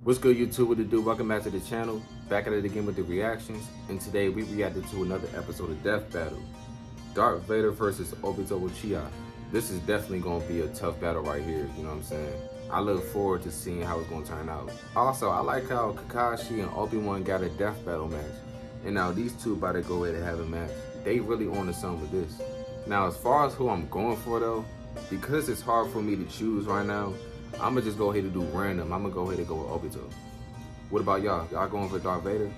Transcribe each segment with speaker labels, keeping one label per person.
Speaker 1: What's good, YouTube? What to do? Welcome back to the channel. Back at it again with the reactions, and today we reacted to another episode of Death Battle. Darth Vader versus Obito Uchiha. This is definitely going to be a tough battle right here, you know what I'm saying? I look forward to seeing how it's going to turn out. Also, I like how Kakashi and Obi-Wan got a death battle match. And now these two about to go ahead and have a match. They really on to something with this. Now, as far as who I'm going for though, because it's hard for me to choose right now, I'm gonna just go ahead and do random. I'm gonna go ahead and go with Obito. What about y'all? Y'all going for Darth Vader?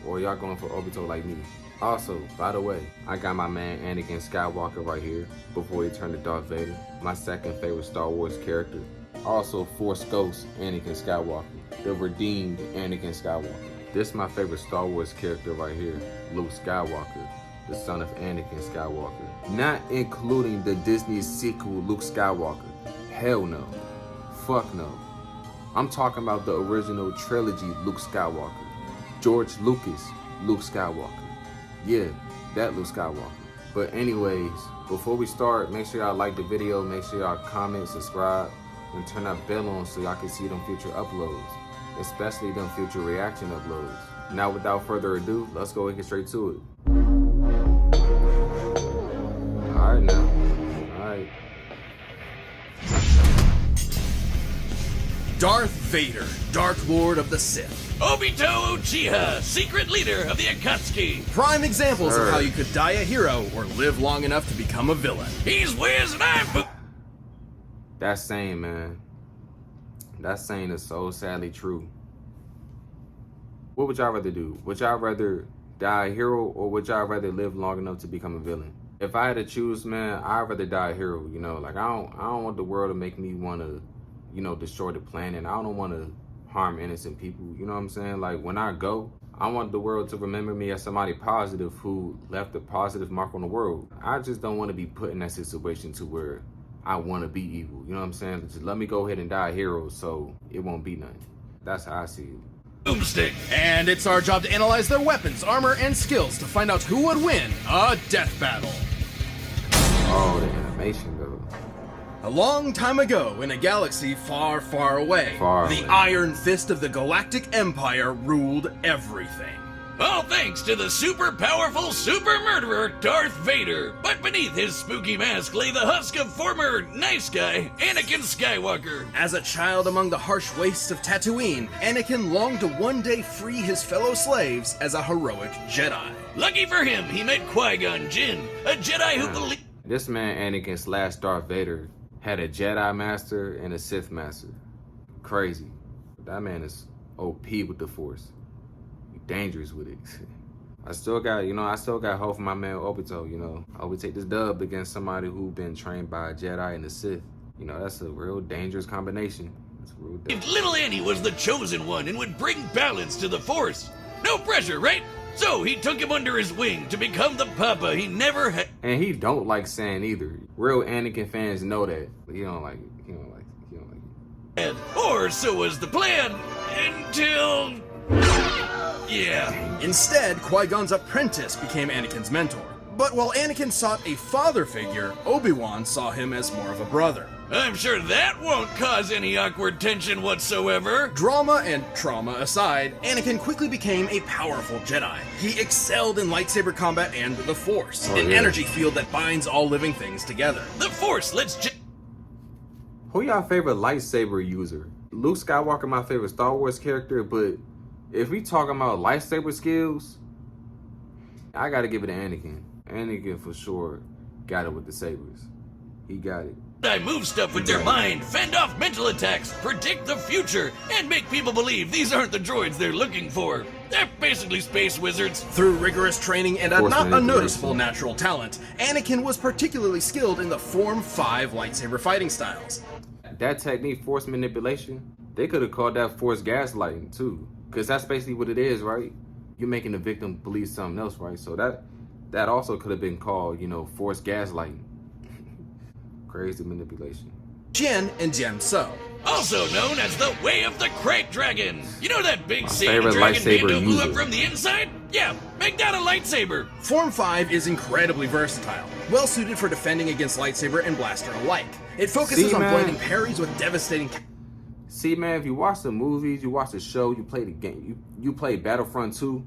Speaker 1: Or y'all going for Obito like me? Also, by the way, I got my man Anakin Skywalker right here before he turned to Darth Vader. My second favorite Star Wars character. Also, Force Ghost Anakin Skywalker. The redeemed Anakin Skywalker. This is my favorite Star Wars character right here. Luke Skywalker, the son of Anakin Skywalker. Not including the Disney sequel Luke Skywalker. Hell no. Fuck no. I'm talking about the original trilogy Luke Skywalker. George Lucas Luke Skywalker. Yeah, that Luke Skywalker. But anyways, before we start, make sure y'all like the video, make sure y'all comment, subscribe, and turn that bell on so y'all can see them future uploads. Especially them future reaction uploads. Now without further ado, let's go and get straight to it. Alright now. Alright.
Speaker 2: Darth Vader, Dark Lord of the Sith.
Speaker 3: Obito Uchiha, secret leader of the Akatsuki.
Speaker 2: Prime examples of how you could die a hero or live long enough to become a villain.
Speaker 3: He's Wiz and I'm
Speaker 1: That's saying, man. That saying is so sadly true. What would y'all rather do? Would y'all rather die a hero or would y'all rather live long enough to become a villain? If I had to choose, man, I'd rather die a hero, you know? Like I don't want the world to make me want to, you know, destroy the planet. I don't want to harm innocent people, you know what I'm saying? Like when I go, I want the world to remember me as somebody positive who left a positive mark on the world. I just don't want to be put in that situation to where I want to be evil, you know what I'm saying? Just let me go ahead and die a hero so it won't be nothing. That's how I see it.
Speaker 3: Boomstick.
Speaker 2: And it's our job to analyze their weapons, armor, and skills to find out who would win a death battle.
Speaker 1: Oh, the animation though.
Speaker 2: A long time ago, in a galaxy far, far away, the Iron Fist of the Galactic Empire ruled everything.
Speaker 3: All thanks to the super powerful super murderer Darth Vader. But beneath his spooky mask lay the husk of former nice guy Anakin Skywalker.
Speaker 2: As a child among the harsh wastes of Tatooine, Anakin longed to one day free his fellow slaves as a heroic Jedi.
Speaker 3: Lucky for him, he met Qui-Gon Jinn, a Jedi who believed...
Speaker 1: This man Anakin / Darth Vader had a Jedi Master and a Sith Master. Crazy. That man is OP with the Force. Dangerous with it. I still got hope for my man Obito, you know. I would take this dub against somebody who been trained by a Jedi and a Sith. You know, that's a real dangerous combination. That's real dangerous.
Speaker 3: If little Annie was the chosen one and would bring balance to the Force. No pressure, right? So he took him under his wing to become the papa he never had.
Speaker 1: And he don't like saying either. Real Anakin fans know that, but he don't like it. He don't like it.
Speaker 3: Or so was the plan until... Yeah.
Speaker 2: Instead, Qui-Gon's apprentice became Anakin's mentor. But while Anakin sought a father figure, Obi-Wan saw him as more of a brother.
Speaker 3: I'm sure that won't cause any awkward tension whatsoever.
Speaker 2: Drama and trauma aside, Anakin quickly became a powerful Jedi. He excelled in lightsaber combat and the Force, an energy field that binds all living things together.
Speaker 3: The Force
Speaker 1: Who y'all favorite lightsaber user? Luke Skywalker my favorite Star Wars character, but if we talking about lightsaber skills, I gotta give it to Anakin. Anakin for sure got it with the sabers. He got it.
Speaker 3: I move stuff with their mind, fend off mental attacks, predict the future, and make people believe these aren't the droids they're looking for. They're basically space wizards.
Speaker 2: Through rigorous training and a not unnoticeable natural talent, Anakin was particularly skilled in the Form 5 lightsaber fighting styles.
Speaker 1: That technique, force manipulation, they could have called that force gaslighting too. Because that's basically what it is, right? You're making the victim believe something else, right? So that also could have been called, you know, force gaslighting. Crazy manipulation.
Speaker 2: Jin and Jianso.
Speaker 3: Also known as the Way of the Crate Dragon. You know that big
Speaker 1: favorite
Speaker 3: dragon
Speaker 1: lightsaber
Speaker 3: Mando blew up
Speaker 1: user.
Speaker 3: from the inside? Yeah, make that a lightsaber.
Speaker 2: Form 5 is incredibly versatile, well suited for defending against lightsaber and blaster alike. It focuses on blending parries with devastating...
Speaker 1: See, man, if you watch the movies, you watch the show, you play the game, you play Battlefront 2,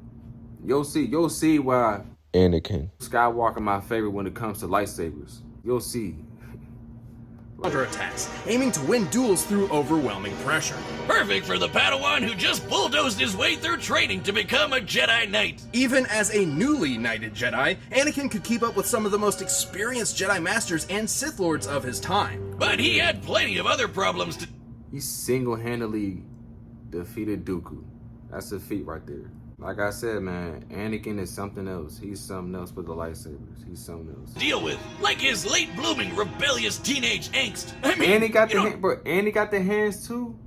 Speaker 1: you'll see why Anakin Skywalker my favorite when it comes to lightsabers. You'll see.
Speaker 2: Counterattacks, aiming to win duels through overwhelming pressure.
Speaker 3: Perfect for the Padawan who just bulldozed his way through training to become a Jedi Knight.
Speaker 2: Even as a newly knighted Jedi, Anakin could keep up with some of the most experienced Jedi Masters and Sith Lords of his time.
Speaker 3: But he had plenty of other problems to...
Speaker 1: He single-handedly defeated Dooku. That's a feat right there. Like I said, man, Anakin is something else. He's something else with the lightsabers. He's something else.
Speaker 3: Deal with, like his late-blooming, rebellious teenage angst. I mean,
Speaker 1: and he got and he got the hands too.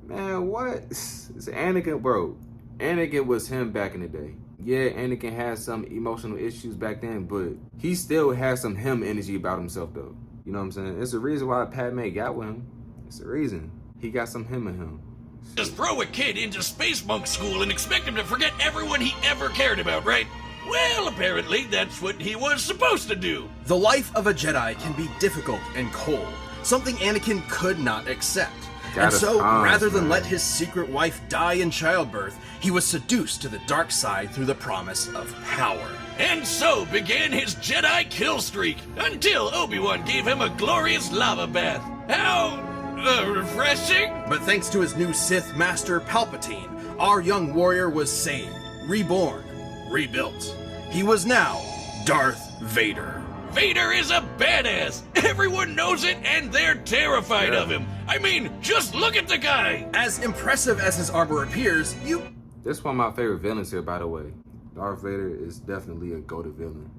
Speaker 1: Man, what? It's Anakin, bro. Anakin was him back in the day. Yeah, Anakin had some emotional issues back then, but he still has some him energy about himself, though. You know what I'm saying? It's a reason why Padme got with him. It's a reason. He got some him in him.
Speaker 3: Just throw a kid into space monk school and expect him to forget everyone he ever cared about, right? Well, apparently that's what he was supposed to do.
Speaker 2: The life of a Jedi can be difficult and cold, something Anakin could not accept. And so, rather than let his secret wife die in childbirth, he was seduced to the dark side through the promise of power.
Speaker 3: And so began his Jedi kill streak, until Obi-Wan gave him a glorious lava bath. How... refreshing?
Speaker 2: But thanks to his new Sith Master Palpatine, our young warrior was saved, reborn, rebuilt. He was now Darth Vader.
Speaker 3: Vader is a badass. Everyone knows it and they're terrified of him. I mean, just look at the guy.
Speaker 2: As impressive as his armor appears,
Speaker 1: This is one of my favorite villains here, by the way. Darth Vader is definitely a goated villain.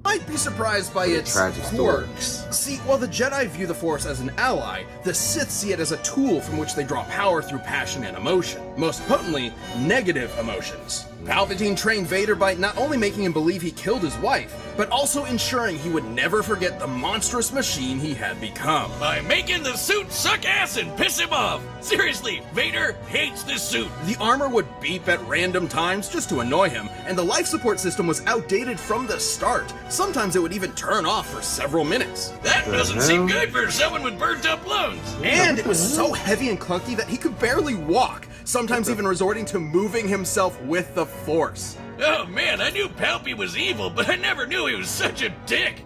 Speaker 2: Might be surprised by its quirks. See, while the Jedi view the Force as an ally, the Sith see it as a tool from which they draw power through passion and emotion. Most potently, negative emotions. Palpatine trained Vader by not only making him believe he killed his wife, but also ensuring he would never forget the monstrous machine he had become.
Speaker 3: By making the suit suck ass and piss him off. Seriously, Vader hates this suit.
Speaker 2: The armor would beep at random times just to annoy him, and the life support system was outdated from the start. Sometimes it would even turn off for several minutes.
Speaker 3: That doesn't seem good for someone with burnt up lungs.
Speaker 2: And it was so heavy and clunky that he could barely walk, sometimes even resorting to moving himself with the Force.
Speaker 3: Oh man, I knew Palpy was evil, but I never knew he was such a dick.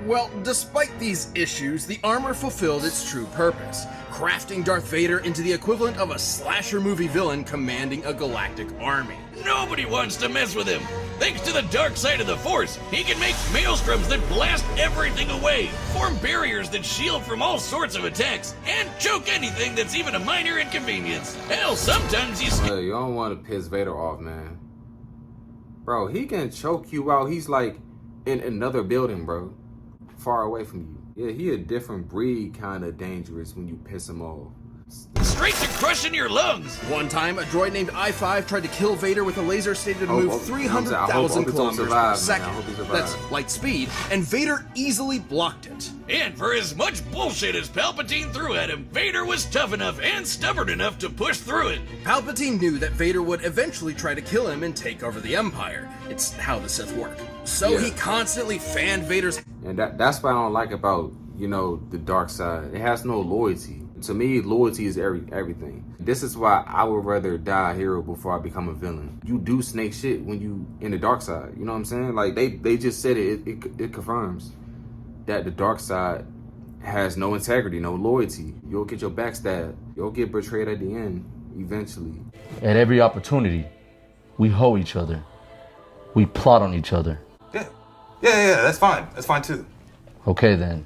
Speaker 2: Well, despite these issues, the armor fulfilled its true purpose, crafting Darth Vader into the equivalent of a slasher movie villain commanding a galactic army.
Speaker 3: Nobody wants to mess with him. Thanks to the dark side of the Force, he can make maelstroms that blast everything away, form barriers that shield from all sorts of attacks, and choke anything that's even a minor inconvenience. Hell, sometimes he's...
Speaker 1: You don't want to piss Vader off, man. Bro, he can choke you out. He's like in another building, bro. Far away from you. Yeah, he a different breed, kind of dangerous when you piss him off.
Speaker 3: Straight to crushing your lungs.
Speaker 2: One time, a droid named I-5 tried to kill Vader with a laser stated to move 300,000 kilometers per second. That's light speed, and Vader easily blocked it.
Speaker 3: And for as much bullshit as Palpatine threw at him, Vader was tough enough and stubborn enough to push through it.
Speaker 2: Palpatine knew that Vader would eventually try to kill him and take over the Empire. It's how the Sith work. So he constantly fanned Vader's...
Speaker 1: And that's what I don't like about, you know, the dark side. It has no loyalty. To me, loyalty is everything. This is why I would rather die a hero before I become a villain. You do snake shit when you in the dark side. You know what I'm saying? Like, they just said it confirms that the dark side has no integrity, no loyalty. You'll get your back stabbed. You'll get betrayed at the end, eventually.
Speaker 4: At every opportunity, we hoe each other. We plot on each other.
Speaker 5: Yeah, that's fine. That's fine too.
Speaker 4: Okay then.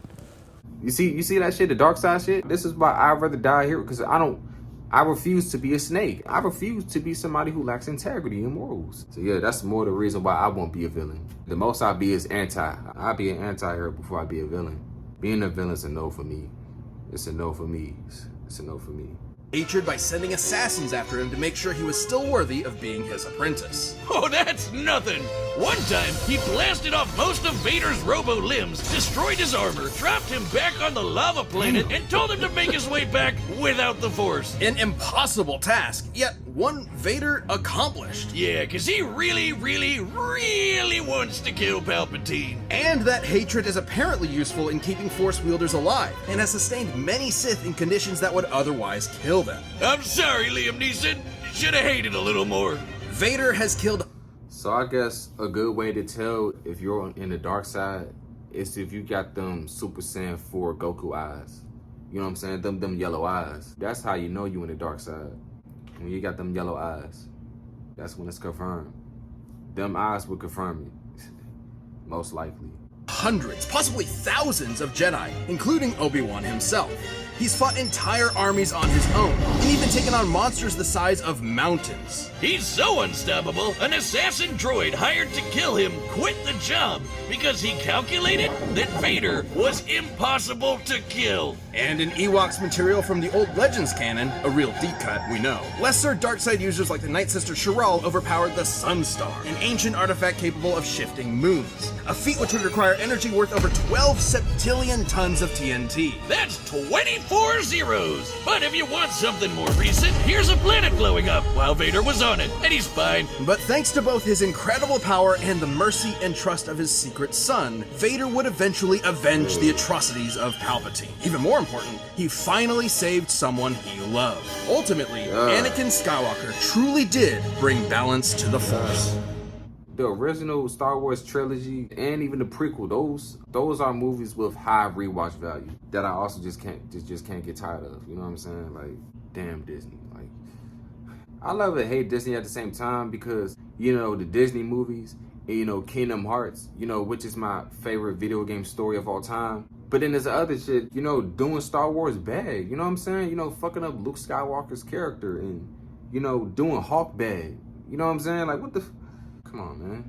Speaker 1: You see that shit, the dark side shit? This is why I'd rather die here, because I refuse to be a snake. I refuse to be somebody who lacks integrity and morals. So yeah, that's more the reason why I won't be a villain. The most I'll be is anti. I'll be an anti-hero before I be a villain. Being a villain's a no for me. It's a no for me. It's a no for me.
Speaker 2: Hatred by sending assassins after him to make sure he was still worthy of being his apprentice.
Speaker 3: Oh, that's nothing. One time, he blasted off most of Vader's robo limbs, destroyed his armor, dropped him back on the lava planet, and told him to make his way back without the Force.
Speaker 2: An impossible task, yet one Vader accomplished.
Speaker 3: Yeah, because he really wants to kill Palpatine.
Speaker 2: And that hatred is apparently useful in keeping Force wielders alive, and has sustained many Sith in conditions that would otherwise kill them.
Speaker 3: I'm sorry, Liam Neeson. Should have hated a little more.
Speaker 2: Vader has killed.
Speaker 1: So I guess a good way to tell if you're in the dark side is if you got them Super Saiyan 4 Goku eyes. You know what I'm saying? Them yellow eyes. That's how you know you in the dark side. When you got them yellow eyes, that's when it's confirmed. Them eyes will confirm it. Most likely.
Speaker 2: Hundreds, possibly thousands of Jedi, including Obi-Wan himself. He's fought entire armies on his own, and even taken on monsters the size of mountains.
Speaker 3: He's so unstoppable, an assassin droid hired to kill him quit the job because he calculated that Vader was impossible to kill.
Speaker 2: And in Ewok's material from the old Legends canon, a real deep cut, we know, lesser darkside users like the Night Sister Shirral overpowered the Sunstar, an ancient artifact capable of shifting moons, a feat which would require energy worth over 12 septillion tons of TNT.
Speaker 3: That's 24 zeros. But if you want something more recent, here's a planet blowing up while Vader was on it, and he's fine.
Speaker 2: But thanks to both his incredible power and the mercy and trust of his secret son, Vader would eventually avenge the atrocities of Palpatine. Even more important, he finally saved someone he loved. Ultimately, Anakin Skywalker truly did bring balance to the Force.
Speaker 1: The original Star Wars trilogy and even the prequel, those are movies with high rewatch value that I also just can't get tired of. You know what I'm saying? Like, damn Disney. Like, I love and hate Disney at the same time because, you know, the Disney movies, and, you know, Kingdom Hearts, you know, which is my favorite video game story of all time. But then there's the other shit, you know, doing Star Wars bad. You know what I'm saying? You know, fucking up Luke Skywalker's character and, you know, doing Hawk bad. You know what I'm saying? Like, what the... Come on, man.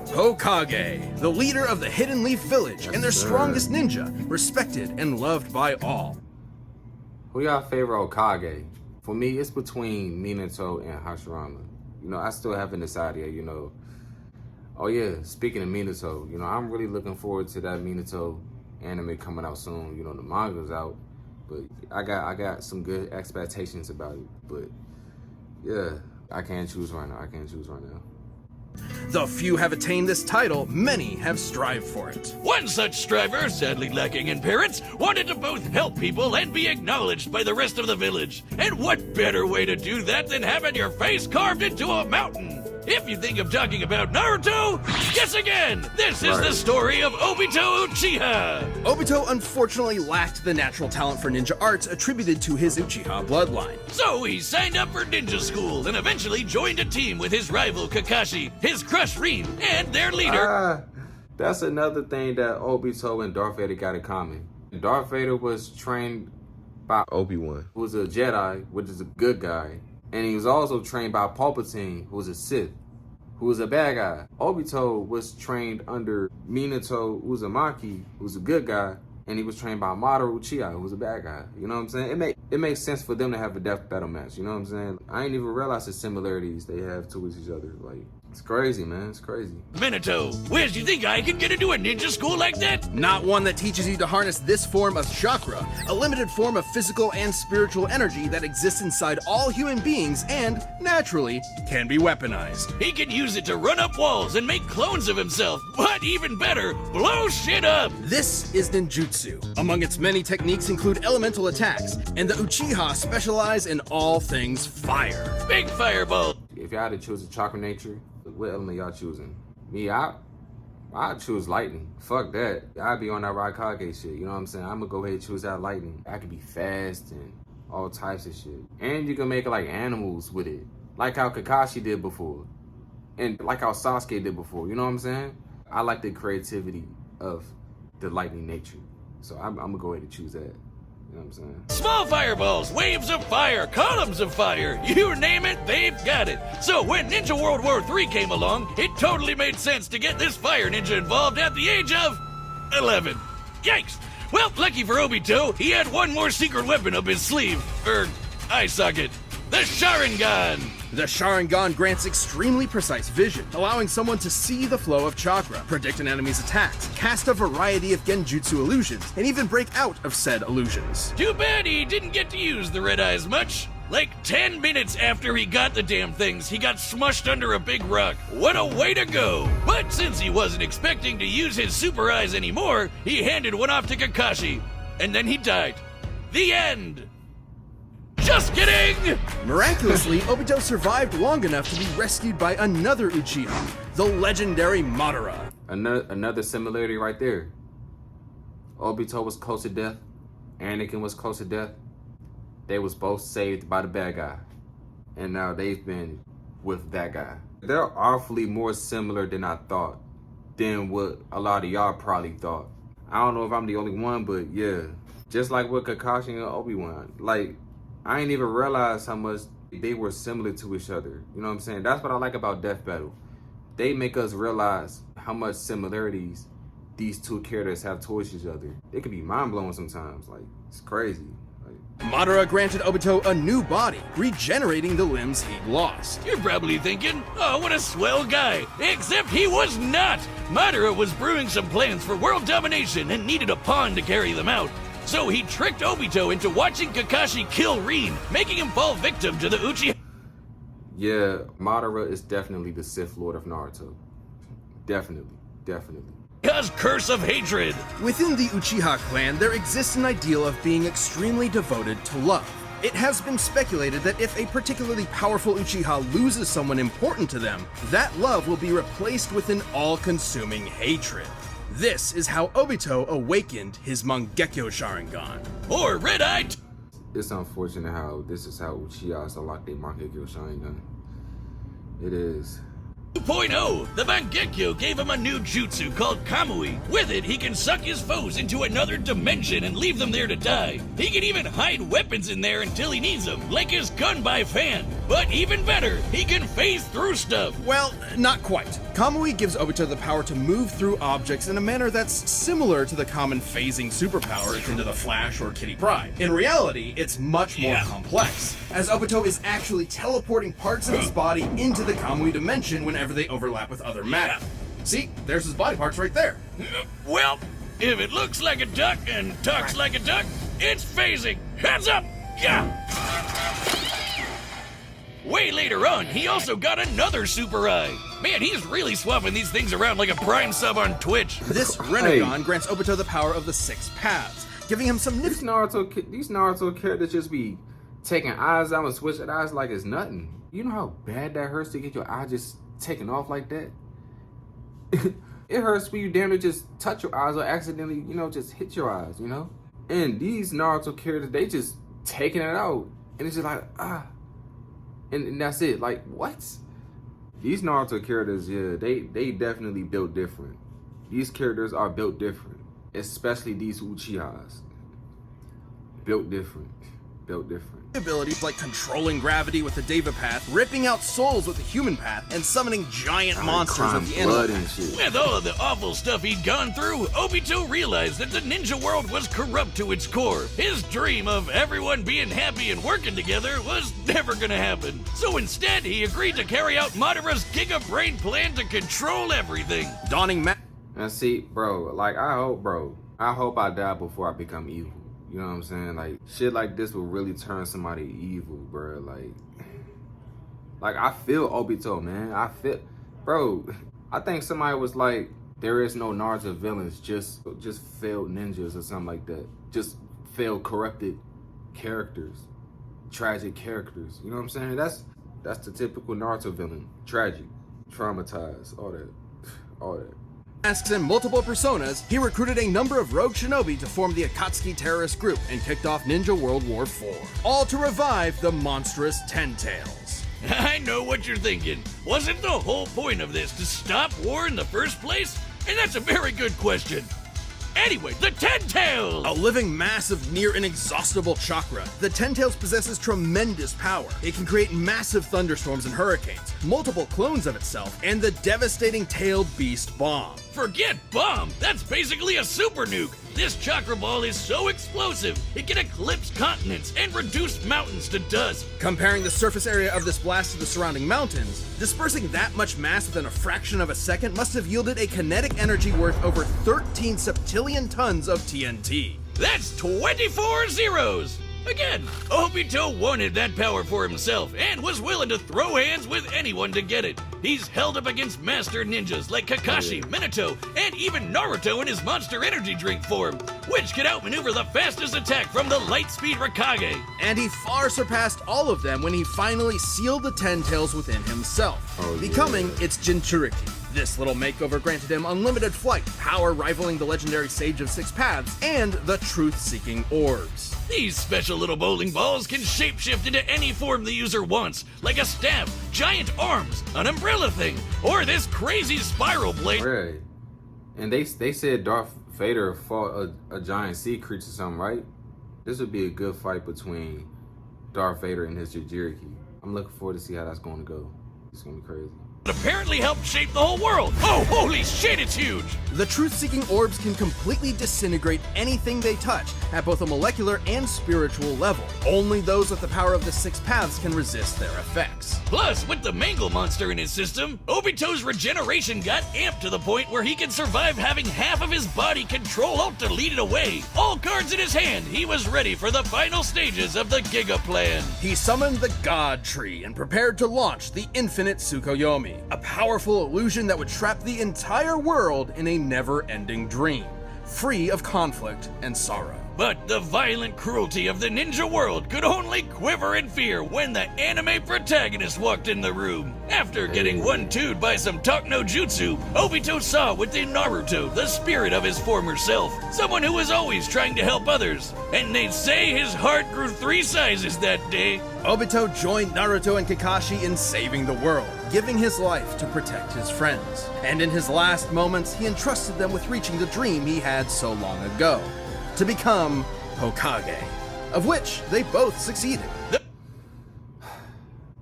Speaker 2: Hokage, the leader of the Hidden Leaf Village and their strongest ninja, respected and loved by all.
Speaker 1: Who y'all favorite Hokage? For me, it's between Minato and Hashirama. You know, I still haven't decided yet, you know. Oh yeah, speaking of Minato, you know, I'm really looking forward to that Minato anime coming out soon. You know, the manga's out, but I got some good expectations about it. But yeah, I can't choose right now.
Speaker 2: Though few have attained this title, many have strived for it.
Speaker 3: One such striver, sadly lacking in parents, wanted to both help people and be acknowledged by the rest of the village. And what better way to do that than having your face carved into a mountain? If you think I'm talking about Naruto, guess again! This is the story of Obito Uchiha!
Speaker 2: Obito unfortunately lacked the natural talent for ninja arts attributed to his Uchiha bloodline.
Speaker 3: So he signed up for ninja school and eventually joined a team with his rival Kakashi, his crush Rin, and their leader.
Speaker 1: That's another thing that Obito and Darth Vader got in common. Darth Vader was trained by Obi-Wan, who was a Jedi, which is a good guy. And he was also trained by Palpatine, who was a Sith, who was a bad guy. Obito was trained under Minato Uzumaki, who's a good guy, and he was trained by Madara Uchiha, who was a bad guy. You know what I'm saying? It makes sense for them to have a death battle match. You know what I'm saying? I ain't even realized the similarities they have towards each other. Like, it's crazy, man. It's crazy.
Speaker 3: Minato, where do you think I could get into a ninja school like that?
Speaker 2: Not one that teaches you to harness this form of chakra, a limited form of physical and spiritual energy that exists inside all human beings and, naturally, can be weaponized.
Speaker 3: He can use it to run up walls and make clones of himself, but even better, blow shit up!
Speaker 2: This is ninjutsu. Among its many techniques include elemental attacks, and the Uchiha specialize in all things fire.
Speaker 3: Big fireball!
Speaker 1: If y'all had to choose a chakra nature, what element y'all choosing? Me, I'd choose lightning. Fuck that. I'd be on that Raikage shit. You know what I'm saying? I'm gonna go ahead and choose that lightning. I could be fast and all types of shit. And you can make it like animals with it. Like how Kakashi did before. And like how Sasuke did before. You know what I'm saying? I like the creativity of the lightning nature. So I'm gonna go ahead and choose that. You know what I'm saying?
Speaker 3: Small fireballs, waves of fire, columns of fire, you name it, they've got it. So when Ninja World War III came along, it totally made sense to get this fire ninja involved at the age of 11. Yikes! Well, lucky for Obito, he had one more secret weapon up his sleeve. Eye socket. The Sharingan!
Speaker 2: The Sharingan grants extremely precise vision, allowing someone to see the flow of chakra, predict an enemy's attacks, cast a variety of genjutsu illusions, and even break out of said illusions.
Speaker 3: Too bad he didn't get to use the red eyes much. Like 10 minutes after he got the damn things, he got smushed under a big rock. What a way to go! But since he wasn't expecting to use his super eyes anymore, he handed one off to Kakashi. And then he died. The end! Just kidding!
Speaker 2: Miraculously, Obito survived long enough to be rescued by another Uchiha, the legendary Madara.
Speaker 1: Another similarity right there. Obito was close to death. Anakin was close to death. They was both saved by the bad guy. And now they've been with that guy. They're awfully more similar than I thought. Than what a lot of y'all probably thought. I don't know if I'm the only one, but yeah. Just like with Kakashi and Obi-Wan. Like, I ain't even realized how much they were similar to each other. You know what I'm saying? That's what I like about Death Battle. They make us realize how much similarities these two characters have towards each other. It can be mind-blowing sometimes. Like, it's crazy.
Speaker 2: Madara granted Obito a new body, regenerating the limbs he'd lost.
Speaker 3: You're probably thinking, oh, what a swell guy. Except he was not. Madara was brewing some plans for world domination and needed a pawn to carry them out. So he tricked Obito into watching Kakashi kill Rin, making him fall victim to the Uchiha.
Speaker 1: Yeah, Madara is definitely the Sith Lord of Naruto. Definitely.
Speaker 3: His curse of hatred.
Speaker 2: Within the Uchiha clan, there exists an ideal of being extremely devoted to love. It has been speculated that if a particularly powerful Uchiha loses someone important to them, that love will be replaced with an all-consuming hatred. This is how Obito awakened his Mangekyo Sharingan.
Speaker 3: Or red-eyed.
Speaker 1: It's unfortunate how this is how Uchihas unlock their Mangekyo Sharingan. It is.
Speaker 3: 2.0, the Mangekyo gave him a new jutsu called Kamui. With it, he can suck his foes into another dimension and leave them there to die. He can even hide weapons in there until he needs them, like his gun by fan. But even better, he can phase through stuff.
Speaker 2: Well, not quite. Kamui gives Obito the power to move through objects in a manner that's similar to the common phasing superpower akin to the Flash or Kitty Pryde. In reality, it's much more complex, as Obito is actually teleporting parts of his body into the Kamui dimension whenever they overlap with other matter. See, there's his body parts right there.
Speaker 3: Well, if it looks like a duck and talks like a duck, it's phasing. Heads up! Yeah! Way later on, he also got another super eye. Man, he's really swapping these things around like a Prime sub on Twitch.
Speaker 2: This Rinnegan grants Obito the power of the 6 paths, giving him some
Speaker 1: These Naruto characters just be taking eyes out and switching eyes like it's nothing. You know how bad that hurts to get your eye just taken off like that? It hurts when you damn near just touch your eyes or accidentally, just hit your eyes, And these Naruto characters, they just taking it out. And it's just like, And that's it. Like, what? These Naruto characters, yeah, they definitely built different. These characters are built different. Especially these Uchihas. Built different.
Speaker 2: Abilities like controlling gravity with the Deva path, ripping out souls with the human path, and summoning giant monsters with the animal path.
Speaker 3: With all of the awful stuff he'd gone through, Obito realized that the ninja world was corrupt to its core. His dream of everyone being happy and working together was never gonna happen. So instead, he agreed to carry out Madara's Giga Brain plan to control everything.
Speaker 1: Now see, bro, like I hope I die before I become evil. You know what I'm saying? Like, shit like this will really turn somebody evil, bro. Like I feel Obito, man. I think somebody was like, there is no Naruto villains, just failed ninjas or something like that. Just failed corrupted characters. Tragic characters. You know what I'm saying? That's the typical Naruto villain. Tragic. Traumatized. All that.
Speaker 2: Masks and multiple personas, he recruited a number of rogue shinobi to form the Akatsuki terrorist group and kicked off Ninja World War IV, all to revive the monstrous Ten Tails.
Speaker 3: I know what you're thinking. Wasn't the whole point of this to stop war in the first place? And that's a very good question. Anyway, the Ten Tails!
Speaker 2: A living mass of near inexhaustible chakra, the Ten Tails possesses tremendous power. It can create massive thunderstorms and hurricanes, multiple clones of itself, and the devastating tailed beast bomb.
Speaker 3: Forget bomb! That's basically a super nuke! This chakra ball is so explosive, it can eclipse continents and reduce mountains to dust.
Speaker 2: Comparing the surface area of this blast to the surrounding mountains, dispersing that much mass within a fraction of a second must have yielded a kinetic energy worth over 13 septillion tons of TNT.
Speaker 3: That's 24 zeros! Again, Obito wanted that power for himself and was willing to throw hands with anyone to get it. He's held up against master ninjas like Kakashi, Minato, and even Naruto in his monster energy drink form, which could outmaneuver the fastest attack from the light-speed Raikage.
Speaker 2: And he far surpassed all of them when he finally sealed the Ten Tails within himself, becoming its Jinchuriki. This little makeover granted him unlimited flight, power rivaling the legendary Sage of Six Paths, and the truth-seeking orbs.
Speaker 3: These special little bowling balls can shapeshift into any form the user wants, like a staff, giant arms, an umbrella thing, or this crazy spiral blade.
Speaker 1: Right. And they said Darth Vader fought a giant sea creature or something, right? This would be a good fight between Darth Vader and his Jinchuriki. I'm looking forward to see how that's going to go. It's going to be crazy.
Speaker 3: Apparently helped shape the whole world. Oh, holy shit, it's huge!
Speaker 2: The truth-seeking orbs can completely disintegrate anything they touch at both a molecular and spiritual level. Only those with the power of the Six Paths can resist their effects.
Speaker 3: Plus, with the Mangle monster in his system, Obito's regeneration got amped to the point where he can survive having half of his body control-alt deleted away. All cards in his hand, he was ready for the final stages of the Giga Plan.
Speaker 2: He summoned the God Tree and prepared to launch the Infinite Tsukuyomi, a powerful illusion that would trap the entire world in a never-ending dream, free of conflict and sorrow.
Speaker 3: But the violent cruelty of the ninja world could only quiver in fear when the anime protagonist walked in the room. After getting 1-2'd by some talk no jutsu, Obito saw within Naruto the spirit of his former self, someone who was always trying to help others. And they'd say his heart grew 3 sizes that day.
Speaker 2: Obito joined Naruto and Kakashi in saving the world, giving his life to protect his friends. And in his last moments, he entrusted them with reaching the dream he had so long ago, to become Hokage, of which they both succeeded.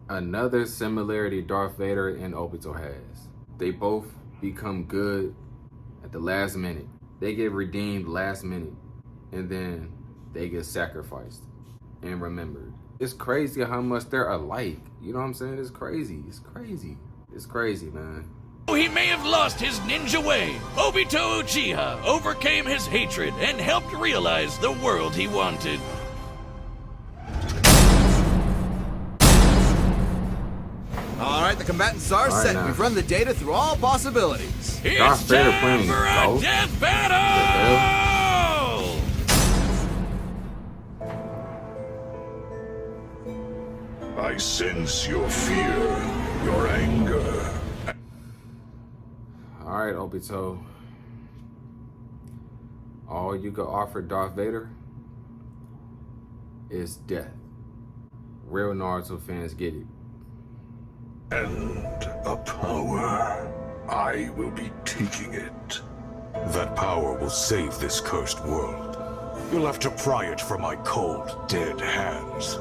Speaker 1: Another similarity Darth Vader and Obito has. They both become good at the last minute. They get redeemed last minute, and then they get sacrificed and remembered. It's crazy how much they're alike. You know what I'm saying? It's crazy. It's crazy. It's crazy, man.
Speaker 3: He may have lost his ninja way. Obito Uchiha overcame his hatred and helped realize the world he wanted.
Speaker 2: All right, the combatants are set.
Speaker 1: Now.
Speaker 2: We've run the data through all possibilities.
Speaker 3: It's
Speaker 1: Darth Vader
Speaker 3: time
Speaker 1: playing
Speaker 3: for a
Speaker 1: golf?
Speaker 3: death battle!
Speaker 6: I sense your fear, your anger.
Speaker 1: Alright, Obito. All you can offer Darth Vader is death. Real Naruto fans get it.
Speaker 6: And a power. I will be taking it. That power will save this cursed world. You'll have to pry it from my cold, dead hands.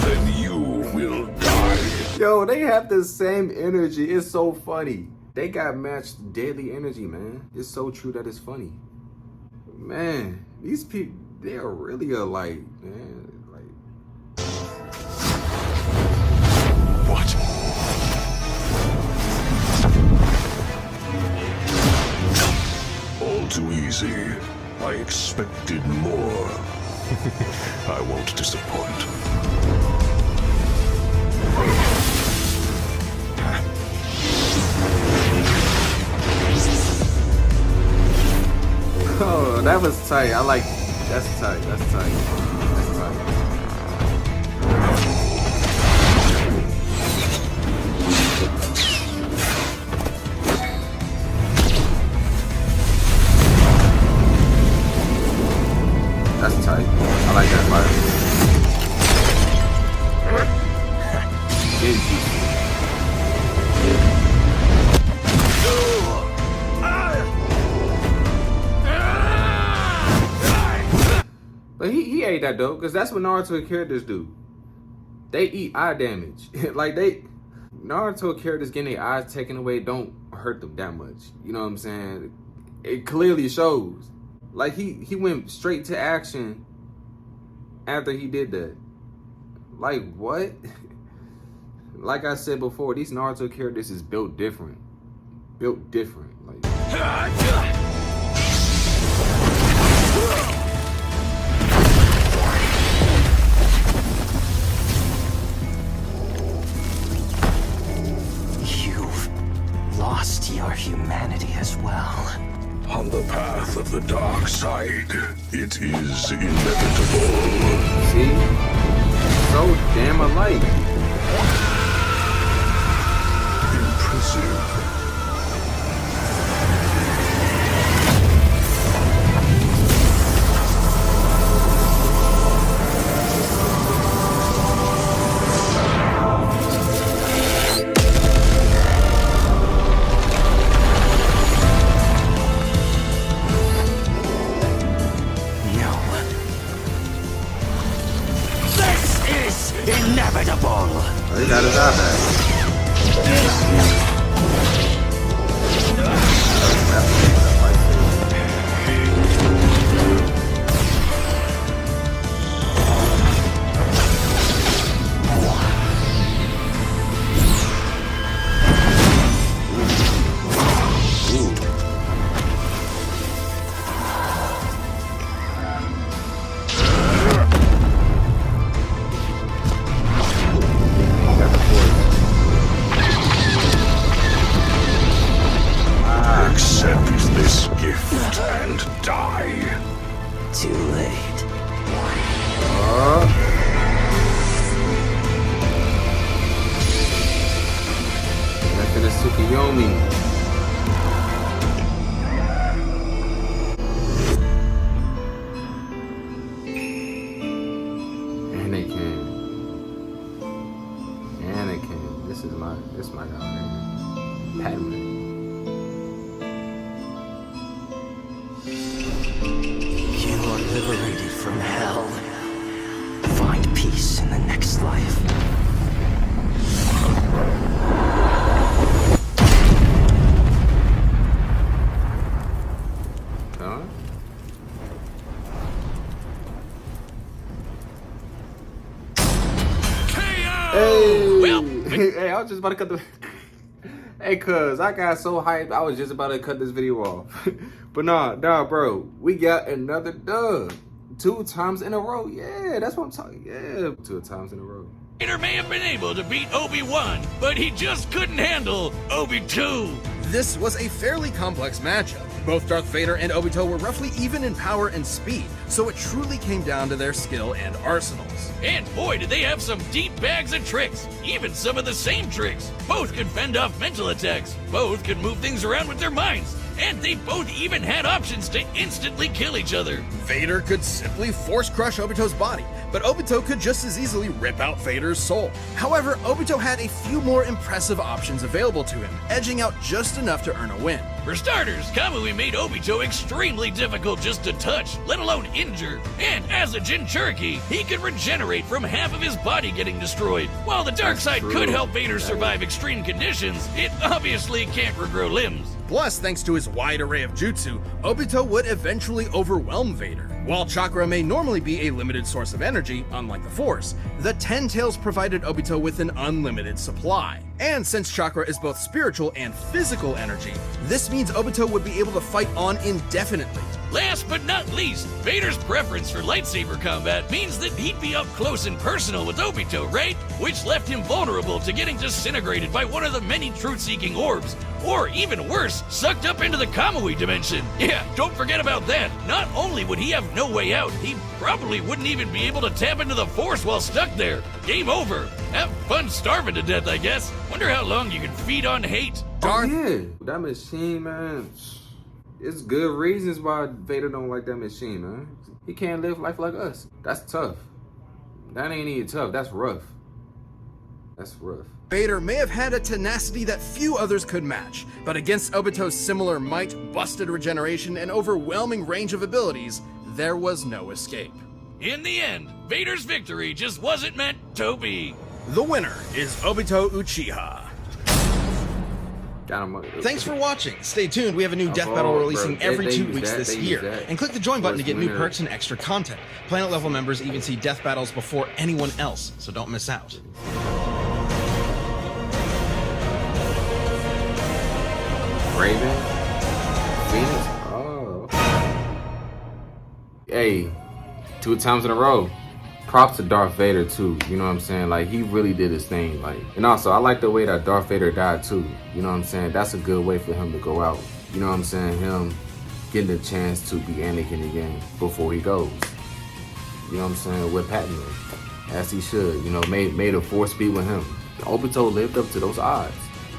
Speaker 6: Then you will die.
Speaker 1: Yo, they have the same energy. It's so funny. They got matched deadly energy, man. It's so true that it's funny. Man, these people, they are really alike, man. Like,
Speaker 6: What? All too easy. I expected more. I won't disappoint.
Speaker 1: oh, that was tight. I like, that's tight. That's tight. That's tight. That's tight. I like that part. But he ate that though, because that's what Naruto characters do. They eat eye damage. Like Naruto characters getting their eyes taken away don't hurt them that much. You know what I'm saying? It clearly shows. Like, he went straight to action after he did that. Like, what? Like I said before, these Naruto characters is built different. Built different. Like,
Speaker 7: you've lost your humanity as well.
Speaker 6: On the path of the dark side, it is inevitable.
Speaker 1: see? So damn alike.
Speaker 6: Impressive.
Speaker 7: Inevitable!
Speaker 1: Oh, he got his eye back.
Speaker 6: Accept this gift and die.
Speaker 7: Too late.
Speaker 1: Back to the Tsukuyomi. Anakin. This is my guy, man. Padme.
Speaker 7: You are liberated from hell. Find peace in the next life.
Speaker 1: Huh? Hey!
Speaker 3: Well,
Speaker 1: Hey, I was just about to cut the... Hey, cuz, I got so hyped, I was just about to cut this video off. But nah, bro, we got another dub. 2 times in a row. Yeah, that's what I'm talking. Yeah, 2 times in a row.
Speaker 3: Vader may have been able to beat Obi-Wan, but he just couldn't handle Obi-2.
Speaker 2: This was a fairly complex matchup. Both Darth Vader and Obito were roughly even in power and speed, so it truly came down to their skill and arsenals.
Speaker 3: And boy, did they have some deep bags of tricks. Even some of the same tricks. Both could fend off mental attacks. Both could move things around with their minds. And they both even had options to instantly kill each other.
Speaker 2: Vader could simply force crush Obito's body, but Obito could just as easily rip out Vader's soul. However, Obito had a few more impressive options available to him, edging out just enough to earn a win.
Speaker 3: For starters, Kamui made Obito extremely difficult just to touch, let alone injure. And as a Jinchuriki, he could regenerate from half of his body getting destroyed. While the dark side could help Vader survive extreme conditions, it obviously can't regrow limbs.
Speaker 2: Plus, thanks to his wide array of jutsu, Obito would eventually overwhelm Vader. While chakra may normally be a limited source of energy, unlike the Force, the Ten Tails provided Obito with an unlimited supply. And since chakra is both spiritual and physical energy, this means Obito would be able to fight on indefinitely.
Speaker 3: Last but not least, Vader's preference for lightsaber combat means that he'd be up close and personal with Obito, right? Which left him vulnerable to getting disintegrated by one of the many truth-seeking orbs, or even worse, sucked up into the Kamui dimension. Yeah, don't forget about that. Not only would he have no way out, he probably wouldn't even be able to tap into the Force while stuck there. Game over. Have fun starving to death, I guess. Wonder how long you can feed on hate.
Speaker 1: Oh, yeah, that machine, man. It's good reasons why Vader don't like that machine, man. He can't live life like us. That's tough. That ain't even tough. That's rough. That's rough.
Speaker 2: Vader may have had a tenacity that few others could match, but against Obito's similar might, busted regeneration, and overwhelming range of abilities, there was no escape.
Speaker 3: In the end, Vader's victory just wasn't meant to be.
Speaker 2: The winner is Obito Uchiha.
Speaker 1: Got him.
Speaker 2: Thanks for watching. Stay tuned. We have a new death battle releasing every 2 weeks this year. And click the join button to get new perks and extra content. Planet level members even see death battles before anyone else, so don't miss out.
Speaker 1: Raven? Phoenix? Oh. Hey, 2 times in a row. Props to Darth Vader too, you know what I'm saying? Like, he really did his thing. Like, and also I like the way that Darth Vader died too, you know what I'm saying? That's a good way for him to go out, you know what I'm saying? Him getting the chance to be Anakin again before he goes, you know what I'm saying? With Padme, as he should, you know, made a force be with him. Obito lived up to those odds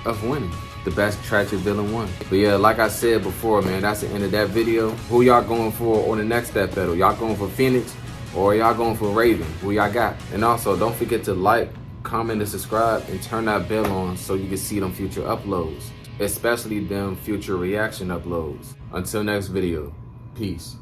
Speaker 1: of winning. The best tragic villain won. But yeah, like I said before, man, that's the end of that video. Who y'all going for on the next death battle? Y'all going for Phoenix? Or y'all going for Raven? Who y'all got? And also, don't forget to like, comment, and subscribe, and turn that bell on so you can see them future uploads, especially them future reaction uploads. Until next video, peace.